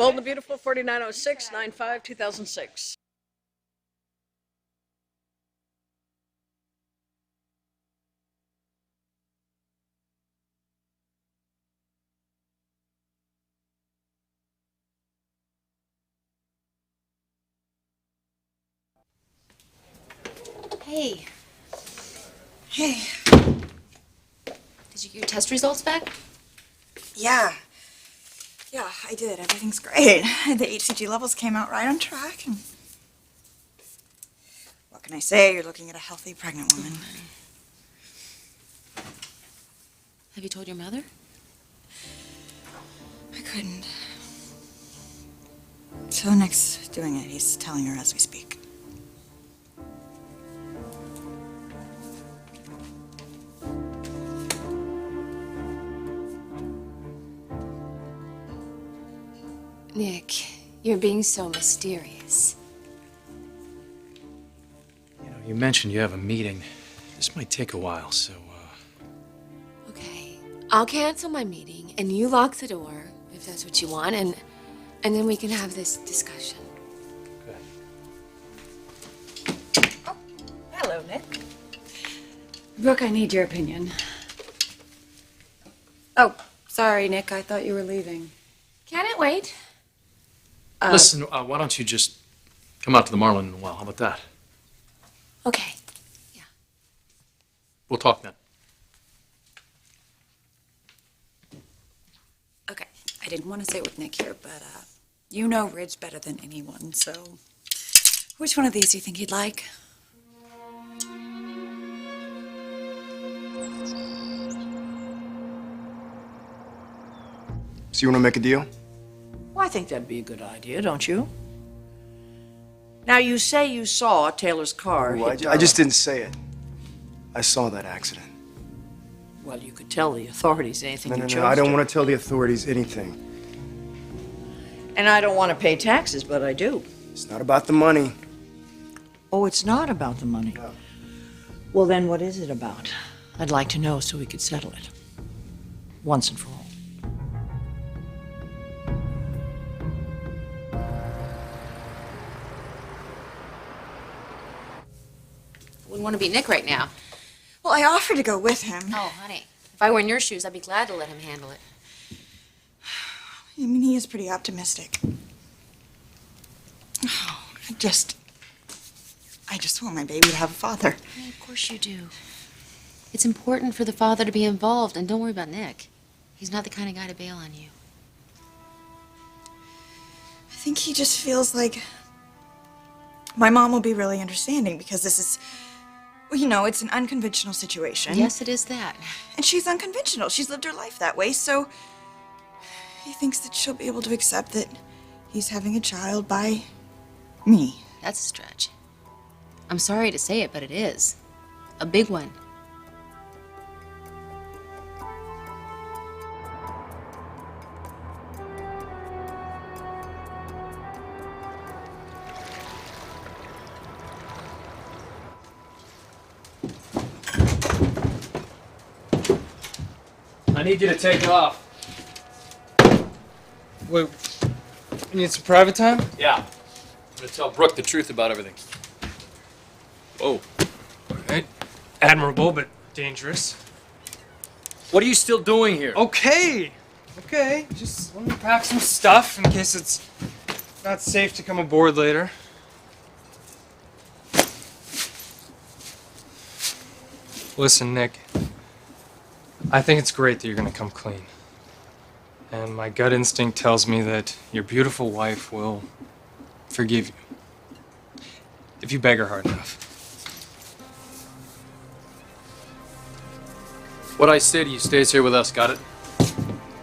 Bold and the Beautiful, 4906, 9/5/2006. Hey. Hey. Did you get your test results back? Yeah. Yeah, I did. Everything's great. The HCG levels came out right on track. And what can I say? You're looking at a healthy pregnant woman. Have you told your mother? I couldn't. So Nick's doing it. He's telling her as we speak. Nick, you're being so mysterious. You mentioned you have a meeting. This might take a while, so, Okay, I'll cancel my meeting, and you lock the door, if that's what you want, and then we can have this discussion. Okay. Oh, hello, Nick. Brooke, I need your opinion. Oh, sorry, Nick. I thought you were leaving. Can it wait? Listen, why don't you just come out to the Marlin in a while? How about that? Okay. Yeah. We'll talk then. Okay, I didn't want to say it with Nick here, but you know Ridge better than anyone, so which one of these do you think he'd like? So you want to make a deal? Well, I think that'd be a good idea, don't you? Now, you say you saw Taylor's car Well, hit I just Darla. didn't say it. I saw that accident. Well, you could tell the authorities anything you chose No, I don't to. want to tell the authorities anything. And I don't want to pay taxes, but I do. It's not about the money. Oh, it's not about the money. No. Well, then what is it about? I'd like to know so we could settle it. Once and for all. Wouldn't want to be Nick right now. Well, I offered to go with him. Oh, honey. If I were in your shoes, I'd be glad to let him handle it. I mean, he is pretty optimistic. Oh, I just want my baby to have a father. Yeah, of course you do. It's important for the father to be involved, and don't worry about Nick. He's not the kind of guy to bail on you. I think he just feels like my mom will be really understanding because this is, well, you know, it's an unconventional situation. Yes, it is that. And she's unconventional. She's lived her life that way, so he thinks that she'll be able to accept that he's having a child by me. That's a stretch. I'm sorry to say it, but it is. A big one. I need you to take off. Wait, you need some private time? Yeah. I'm gonna tell Brooke the truth about everything. Whoa. Right. Admirable, but dangerous. What are you still doing here? Okay. Okay. Just let me pack some stuff in case it's not safe to come aboard later. Listen, Nick. I think it's great that you're gonna come clean. And my gut instinct tells me that your beautiful wife will forgive you. If you beg her hard enough. What I say to you stays here with us, got it?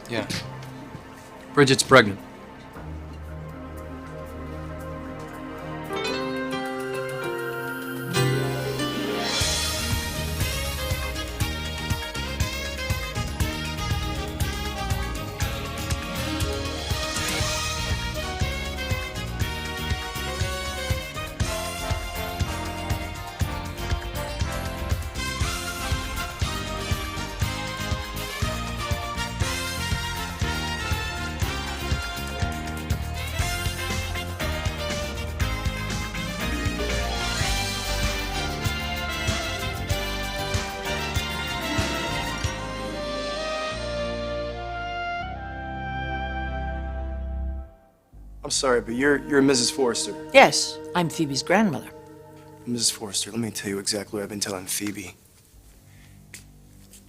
Yeah. Bridget's pregnant. I'm sorry, but you're Mrs. Forrester. Yes, I'm Phoebe's grandmother. Mrs. Forrester, let me tell you exactly what I've been telling Phoebe.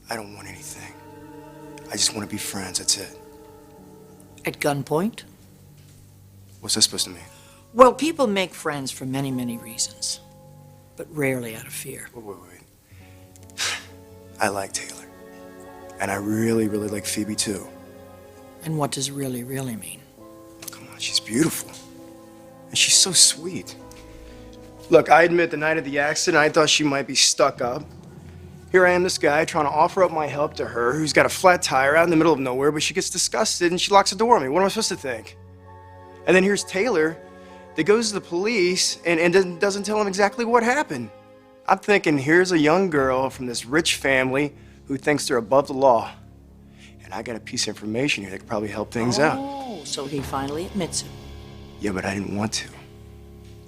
I don't want anything. I just want to be friends, that's it. At gunpoint? What's that supposed to mean? Well, people make friends for many, many reasons, but rarely out of fear. Wait. I like Taylor. And I really, really like Phoebe, too. And what does really, really mean? Come on, she's beautiful. And she's so sweet. Look, I admit the night of the accident, I thought she might be stuck up. Here I am, this guy, trying to offer up my help to her, who's got a flat tire out in the middle of nowhere, but she gets disgusted and she locks the door on me. What am I supposed to think? And then here's Taylor that goes to the police and doesn't tell them exactly what happened. I'm thinking, here's a young girl from this rich family who thinks they're above the law. And I got a piece of information here that could probably help things out. Oh, so he finally admits it. Yeah, but I didn't want to.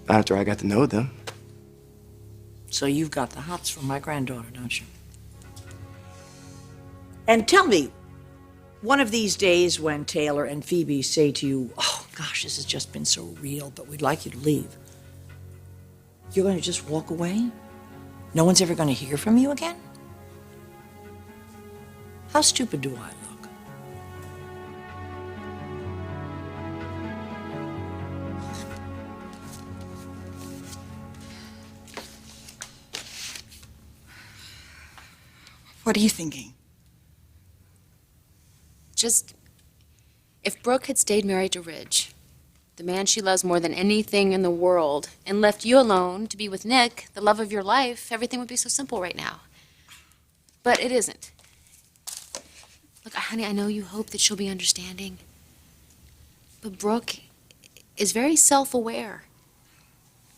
Not after I got to know them. So you've got the hots from my granddaughter, don't you? And tell me, one of these days when Taylor and Phoebe say to you, oh gosh, this has just been so real, but we'd like you to leave, you're going to just walk away? No one's ever going to hear from you again? How stupid do I look? What are you thinking? Just, if Brooke had stayed married to Ridge, the man she loves more than anything in the world, and left you alone to be with Nick, the love of your life, everything would be so simple right now. But it isn't. Look, honey, I know you hope that she'll be understanding. But Brooke is very self-aware.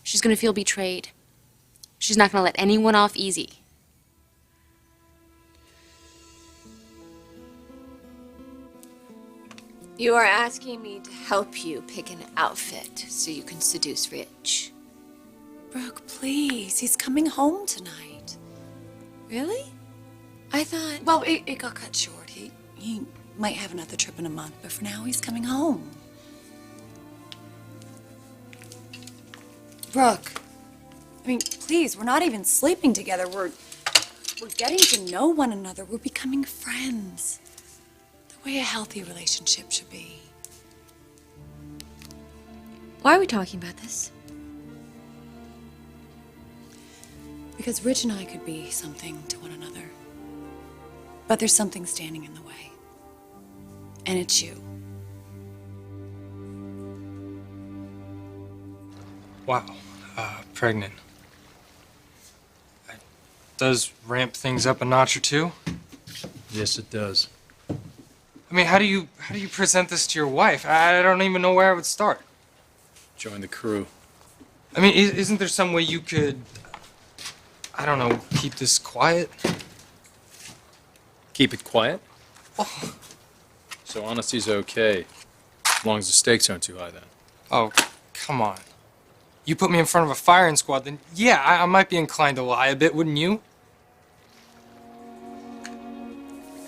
She's going to feel betrayed. She's not going to let anyone off easy. You are asking me to help you pick an outfit so you can seduce Ridge. Brooke, please. He's coming home tonight. Really? I thought... Well, it got cut short. He might have another trip in a month, but for now he's coming home. Brooke, I mean, please, we're not even sleeping together. We're getting to know one another. We're becoming friends. The way a healthy relationship should be. Why are we talking about this? Because Rich and I could be something to one another. But there's something standing in the way. And it's you. Wow. Pregnant. That does ramp things up a notch or two. Yes, it does. I mean, how do you present this to your wife? I don't even know where I would start. Join the crew. I mean, isn't there some way you could, I don't know, keep this quiet? Keep it quiet? So honesty's okay, as long as the stakes aren't too high then. Oh, come on. You put me in front of a firing squad, then yeah, I might be inclined to lie a bit, wouldn't you?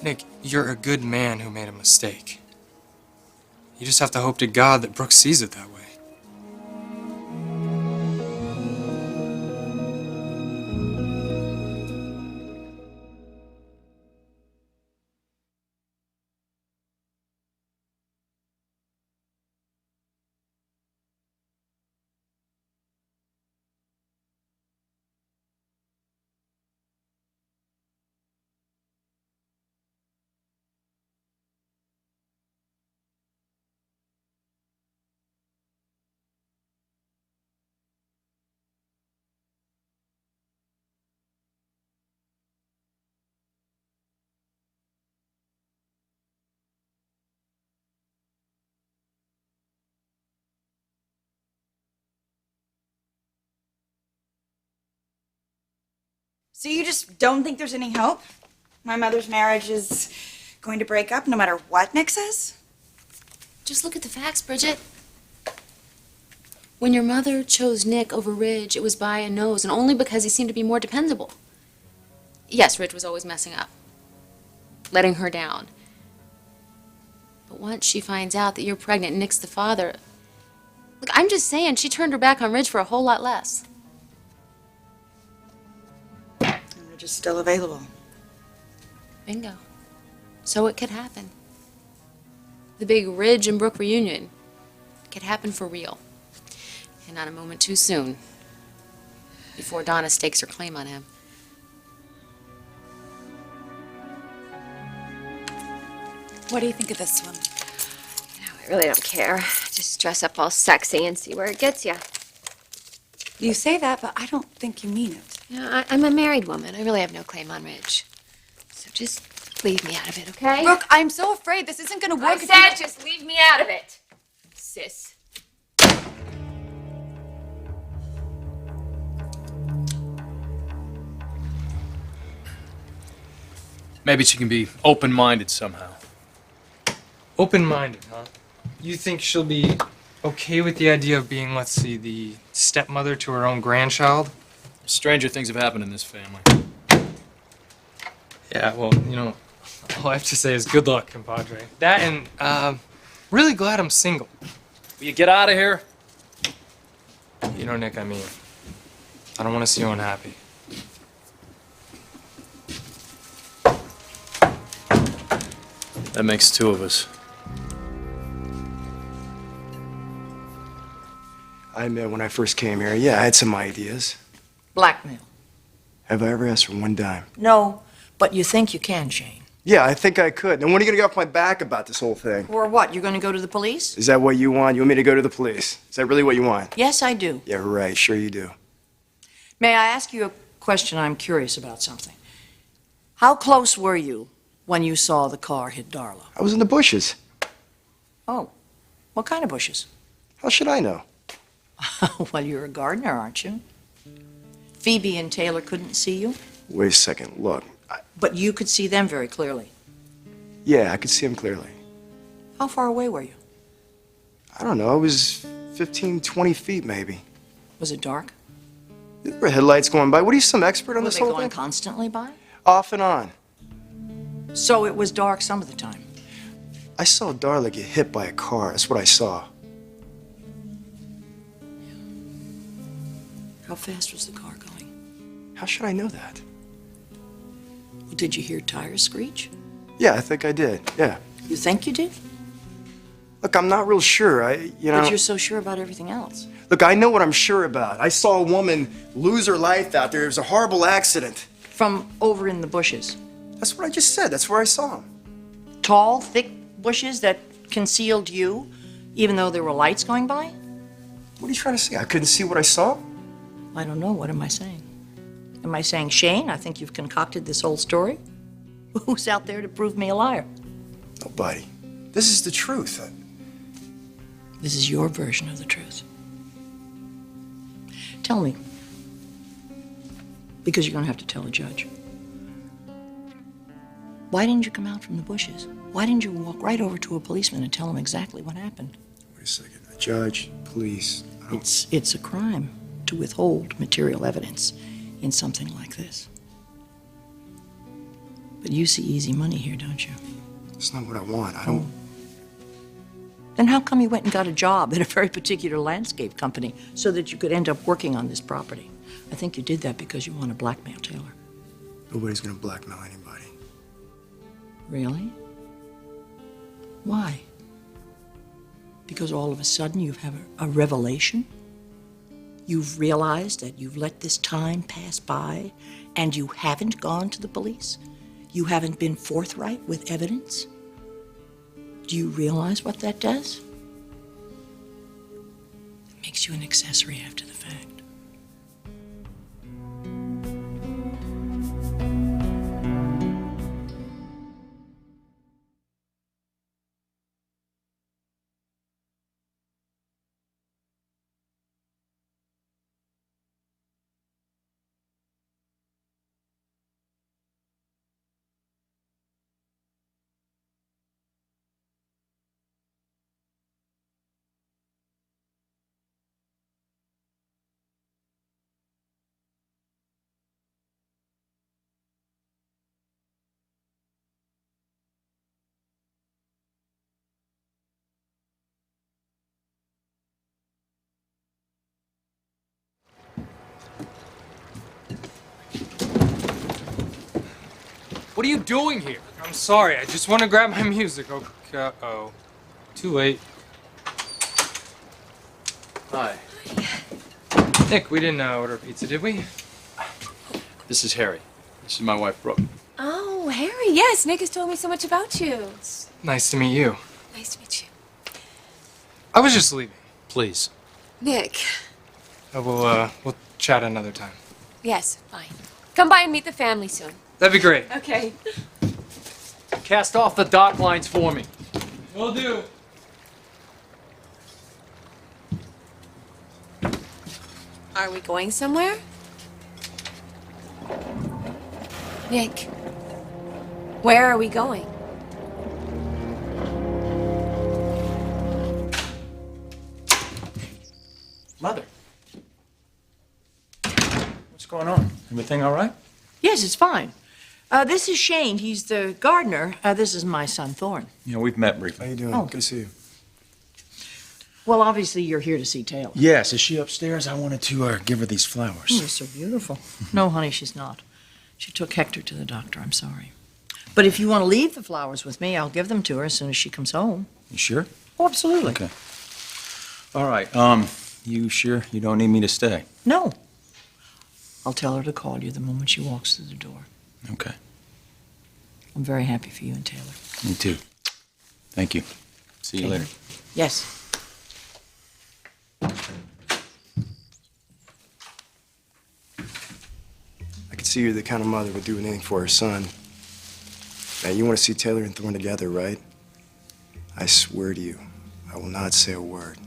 Nick, you're a good man who made a mistake. You just have to hope to God that Brooke sees it that way. So you just don't think there's any hope? My mother's marriage is going to break up no matter what Nick says? Just look at the facts, Bridget. When your mother chose Nick over Ridge, it was by a nose, and only because he seemed to be more dependable. Yes, Ridge was always messing up, letting her down. But once she finds out that you're pregnant and Nick's the father, Look, I'm just saying she turned her back on Ridge for a whole lot less. And they're just still available. Bingo. So it could happen. The big Ridge and Brooke reunion could happen for real. And not a moment too soon. Before Donna stakes her claim on him. What do you think of this one? I really don't care. Just dress up all sexy and see where it gets you. You say that, but I don't think you mean it. You know, I'm a married woman. I really have no claim on Ridge. So just leave me out of it, okay? Brooke, I'm so afraid this isn't gonna work. I said just leave me out of it, sis. Maybe she can be open-minded somehow. Open-minded, huh? You think she'll be okay with the idea of being, let's see, the stepmother to her own grandchild? Stranger things have happened in this family. Yeah, well, you know, all I have to say is good luck, compadre. That and, really glad I'm single. Will you get out of here? You know, Nick, I mean, I don't want to see you unhappy. That makes two of us. I admit, when I first came here, yeah, I had some ideas. Blackmail. Have I ever asked for one dime? No, but you think you can, Shane. Yeah, I think I could. And when are you gonna get off my back about this whole thing? Or what? You're going to go to the police? Is that what you want? You want me to go to the police? Is that really what you want? Yes, I do. Yeah, right. Sure you do. May I ask you a question? I'm curious about something. How close were you when you saw the car hit Darla? I was in the bushes. Oh, what kind of bushes? How should I know? Well, you're a gardener, aren't you? Phoebe and Taylor couldn't see you, Wait a second. Look. but you could see them very clearly. Yeah, I could see him clearly. How far away were you? I don't know. It was 15, 20 feet maybe. Was it dark? There were headlights going by. What are you, some expert on Were this they whole going thing? constantly by? Off and on. So it was dark some of the time. I saw Darla get hit by a car. That's what I saw. How fast was the car going? How should I know that? Well, did you hear tires screech? Yeah, I think I did. Yeah. You think you did? Look, I'm not real sure. But you're so sure about everything else. Look, I know what I'm sure about. I saw a woman lose her life out there. It was a horrible accident. From over in the bushes. That's what I just said. That's where I saw him. Tall, thick bushes that concealed you, even though there were lights going by? What are you trying to say? I couldn't see what I saw? I don't know. What am I saying? Am I saying, Shane, I think you've concocted this whole story? Who's out there to prove me a liar? Nobody. This is the truth. This is your version of the truth. Tell me. Because you're going to have to tell a judge. Why didn't you come out from the bushes? Why didn't you walk right over to a policeman and tell him exactly what happened? Wait a second. A judge, police. It's a crime to withhold material evidence in something like this. But you see easy money here, don't you? It's not what I want. I don't. Then how come you went and got a job at a very particular landscape company so that you could end up working on this property? I think you did that because you want to blackmail Taylor. Nobody's gonna blackmail anybody. Really? Why? Because all of a sudden you have a revelation? You've realized that you've let this time pass by and you haven't gone to the police? You haven't been forthright with evidence? Do you realize what that does? It makes you an accessory after the fact. What are you doing here? I'm sorry, I just want to grab my music. Okay, oh. Too late. Hi. Nick, we didn't order pizza, did we? This is Harry. This is my wife, Brooke. Oh, Harry, yes. Nick has told me so much about you. Nice to meet you. Nice to meet you. I was just leaving. Please. Nick. We'll chat another time. Yes, fine. Come by and meet the family soon. That'd be great. Okay. Cast off the dock lines for me. Will do. Are we going somewhere? Nick, where are we going? Mother. What's going on? Everything all right? Yes, it's fine. This is Shane. He's the gardener. This is my son, Thorne. Yeah, we've met How briefly. you doing? Oh. Good to see you. Well, obviously, you're here to see Taylor. Yes, is she upstairs? I wanted to give her these flowers. Oh, they're so beautiful. No, honey, she's not. She took Hector to the doctor. I'm sorry. But if you want to leave the flowers with me, I'll give them to her as soon as she comes home. You sure? Oh, absolutely. Okay. All right. You sure you don't need me to stay? No. I'll tell her to call you the moment she walks through the door. Okay. I'm very happy for you and Taylor. Me too. Thank you. See you Okay. later. Yes. I could see you're the kind of mother who would do anything for her son. Now, you want to see Taylor and Thorne together, right? I swear to you, I will not say a word.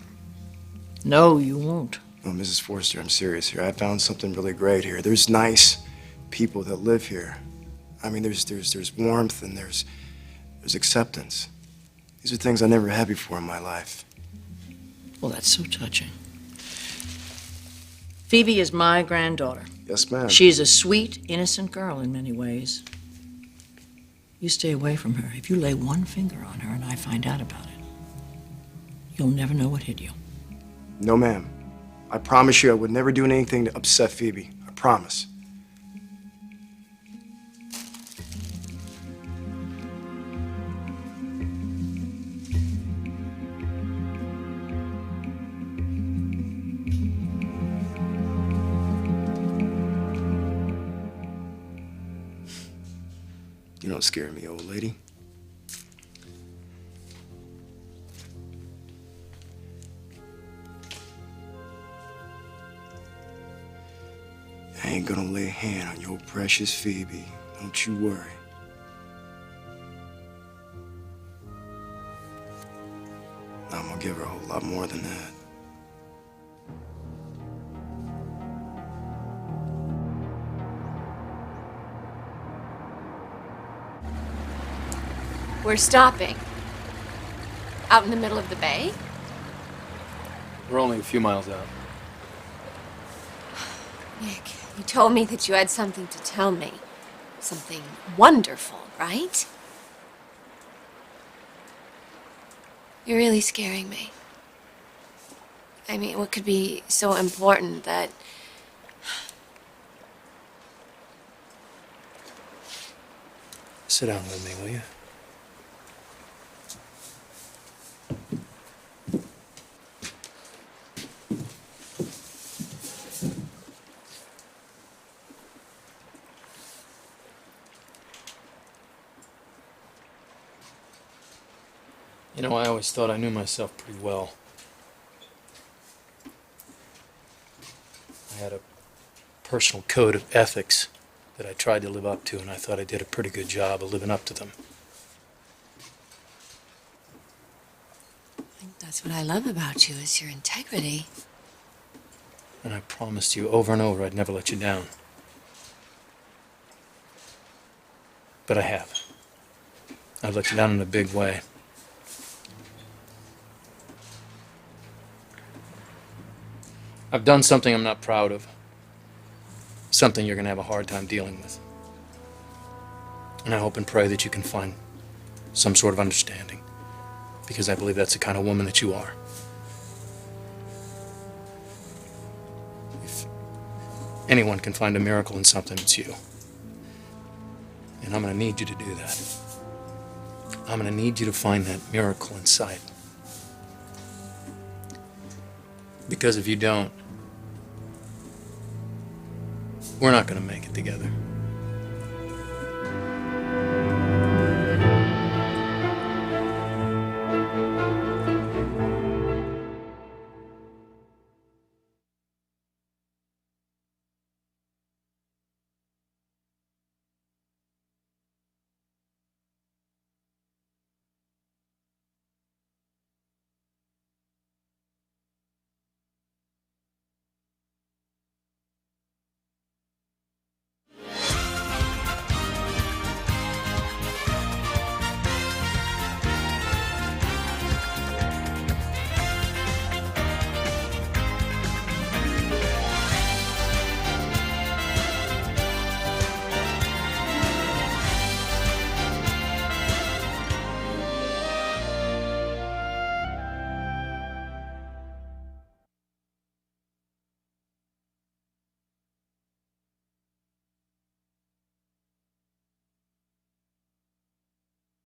No, you won't. No, Mrs. Forrester, I'm serious here. I found something really great here. There's nice people that live here. I mean, there's warmth and there's acceptance. These are things I never had before in my life. Well, that's so touching. Phoebe is my granddaughter. Yes, ma'am. She's a sweet, innocent girl in many ways. You stay away from her. If you lay one finger on her and I find out about it, you'll never know what hit you. No, ma'am. I promise you I would never do anything to upset Phoebe. I promise. You don't scare me, old lady. I ain't gonna lay a hand on your precious Phoebe. Don't you worry. I'm gonna give her a whole lot more than that. We're stopping. Out in the middle of the bay? We're only a few miles out. Nick, you told me that you had something to tell me. Something wonderful, right? You're really scaring me. I mean, what could be so important that... Sit down with me, will you? You know, I always thought I knew myself pretty well. I had a personal code of ethics that I tried to live up to, and I thought I did a pretty good job of living up to them. That's what I love about you, is your integrity. And I promised you over and over I'd never let you down. But I have. I've let you down in a big way. I've done something I'm not proud of. Something you're going to have a hard time dealing with. And I hope and pray that you can find some sort of understanding. Because I believe that's the kind of woman that you are. If anyone can find a miracle in something, it's you. And I'm going to need you to do that. I'm going to need you to find that miracle inside. Because if you don't, we're not going to make it together.